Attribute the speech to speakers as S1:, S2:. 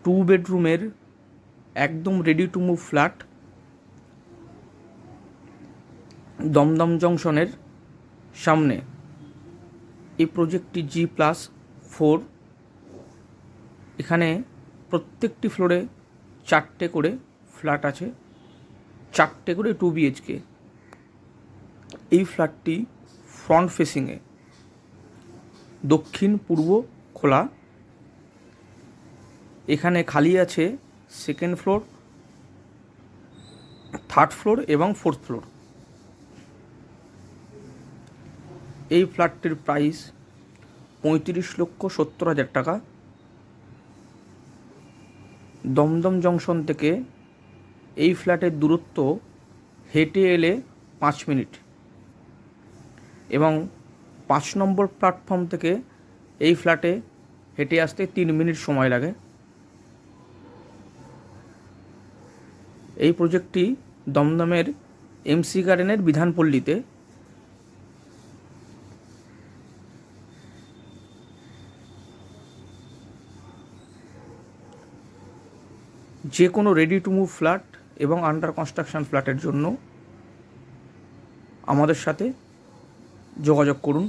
S1: 2 বেডরুমের একদম ready to move flat, Dumdum জংশনের সামনে। এই প্রজেক্টটি G+4। এখানে প্রত্যেকটি ফ্লোরে 4টে করে ফ্ল্যাট আছে, 4টে করে 2 BHK। এই ফ্ল্যাটটি ফ্রন্ট ফেসিংয়ে, দক্ষিণ পূর্ব খোলা। এখানে খালি আছে 2nd ফ্লোর, 3rd ফ্লোর এবং 4th ফ্লোর। এই ফ্ল্যাটটির প্রাইস 35,70,000 টাকা। দমদম জংশন থেকে এই ফ্ল্যাটের দূরত্ব হেঁটে এলে 5 মিনিট এবং 5 নম্বর প্ল্যাটফর্ম থেকে এই ফ্ল্যাটে হেঁটে আসতে 3 মিনিট সময় লাগে। এই প্রজেক্টটি দমদমের MC গার্ডেনের বিধানপল্লীতে। যে কোনো রেডি টু মুভ ফ্ল্যাট এবং আন্ডার কনস্ট্রাকশন ফ্ল্যাটের জন্য আমাদের সাথে যোগাযোগ করুন।